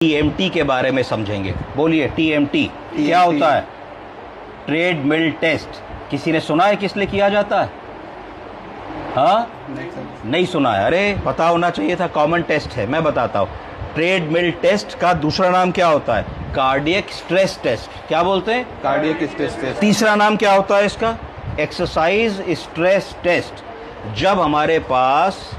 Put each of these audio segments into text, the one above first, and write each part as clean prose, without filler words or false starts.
TMT के बारे में समझेंगे। बोलिए टीएमटी क्या होता है? Treadmill test. किसी ने सुना है किस लिए किया जाता है? हाँ, नहीं सुना है? अरे पता होना चाहिए था, कॉमन टेस्ट है। मैं बताता हूँ। ट्रेडमिल टेस्ट का दूसरा नाम क्या होता है? Cardiac stress test. क्या बोलते हैं? Cardiac stress test. तीसरा नाम क्या होता है इसका? Exercise stress test. जब हमारे पास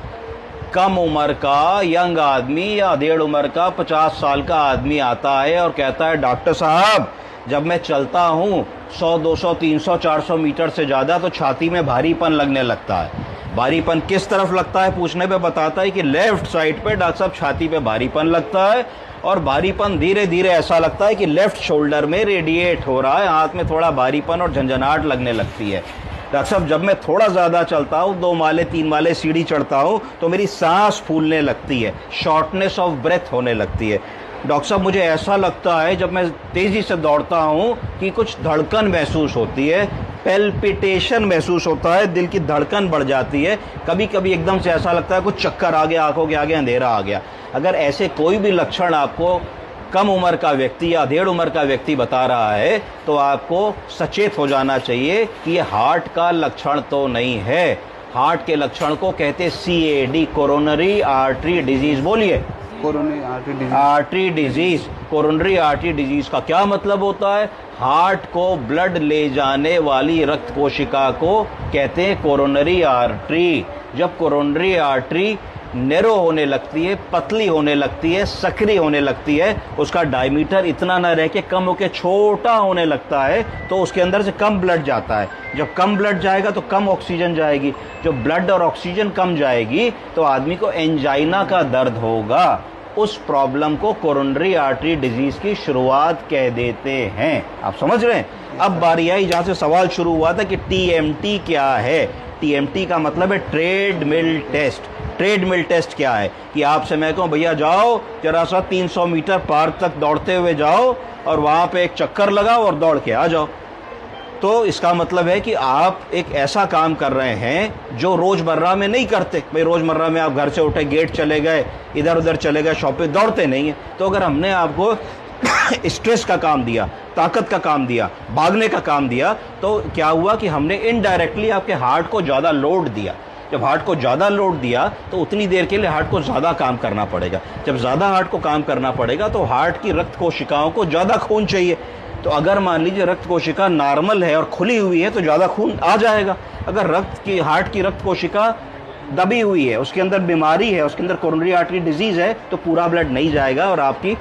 कम उम्र का यंग आदमी या 1.5 उम्र का 50 साल का आदमी आता है और कहता है डॉक्टर साहब जब मैं चलता हूँ 100, 200, 300, 400 मीटर से ज़्यादा तो छाती में भारीपन लगने लगता है। भारीपन किस तरफ लगता है पूछने पे बताता है कि लेफ्ट साइड पे डॉक्टर साहब छाती पे भारीपन लगता है, और भारीपन धीरे धीरे ऐसा लगता है कि लेफ्ट शोल्डर में रेडिएट हो रहा है, हाथ में थोड़ा भारीपन और झंझनाहट लगने लगती है। डॉक्टर साहब जब मैं थोड़ा ज़्यादा चलता हूँ, 2 माले 3 माले सीढ़ी चढ़ता हूँ तो मेरी सांस फूलने लगती है, शॉर्टनेस ऑफ ब्रेथ होने लगती है। डॉक्टर साहब मुझे ऐसा लगता है जब मैं तेज़ी से दौड़ता हूँ कि कुछ धड़कन महसूस होती है, पेल्पिटेशन महसूस होता है, दिल की धड़कन बढ़ जाती है, कभी कभी एकदम से ऐसा लगता है कुछ चक्कर आ गया, आंखों के आगे अंधेरा आ गया। अगर ऐसे कोई भी लक्षण आपको कम उम्र का व्यक्ति या 1.5 उम्र का व्यक्ति बता रहा है तो आपको सचेत हो जाना चाहिए कि ये हार्ट का लक्षण तो नहीं है। हार्ट के लक्षण को कहते CAD, कोरोनरी आर्टरी डिजीज। बोलिए, coronary artery disease. Artery disease. Coronary artery disease का क्या मतलब होता है? हार्ट को ब्लड ले जाने वाली रक्त कोशिका को कहते हैं कोरोनरी आर्टरी। जब कोरोनरी आर्टरी नैरो होने लगती है, पतली होने लगती है, सक्रिय होने लगती है, उसका डायमीटर इतना ना रह के कम होकर छोटा होने लगता है, तो उसके अंदर से कम ब्लड जाता है। जब कम ब्लड जाएगा तो कम ऑक्सीजन जाएगी। जब ब्लड और ऑक्सीजन कम जाएगी तो आदमी को एंजाइना का दर्द होगा। उस प्रॉब्लम को कोरोनरी आर्टरी डिजीज की शुरुआत कह देते हैं। आप समझ रहे हैं? अब बारी आई जहां से सवाल शुरू हुआ था कि टीएमटी क्या है। टीएमटी का मतलब है ट्रेडमिल टेस्ट। ट्रेडमिल टेस्ट क्या है कि आपसे मैं कहूँ भैया जाओ जरा सा 300 मीटर पार्क तक दौड़ते हुए जाओ और वहाँ पे एक चक्कर लगाओ और दौड़ के आ जाओ, तो इसका मतलब है कि आप एक ऐसा काम कर रहे हैं जो रोज़मर्रा में नहीं करते। भाई रोज़मर्रा में आप घर से उठे, गेट चले गए, इधर उधर चले गए, शॉप पे दौड़ते नहीं हैं। तो अगर हमने आपको स्ट्रेस का काम दिया, ताकत का काम दिया, भागने का काम दिया, तो क्या हुआ कि हमने इनडायरेक्टली आपके हार्ट को ज़्यादा लोड दिया। जब हार्ट को ज़्यादा लोड दिया तो उतनी देर के लिए हार्ट को ज़्यादा काम करना पड़ेगा। जब ज़्यादा हार्ट को काम करना पड़ेगा तो हार्ट की रक्त कोशिकाओं को ज़्यादा खून चाहिए। तो अगर मान लीजिए रक्त कोशिका नॉर्मल है और खुली हुई है तो ज़्यादा खून आ जाएगा। अगर हार्ट की रक्त कोशिका दबी हुई है, उसके अंदर बीमारी है, उसके अंदर कोरोनरी आर्टरी डिजीज़ है, तो पूरा ब्लड नहीं जाएगा और आपकी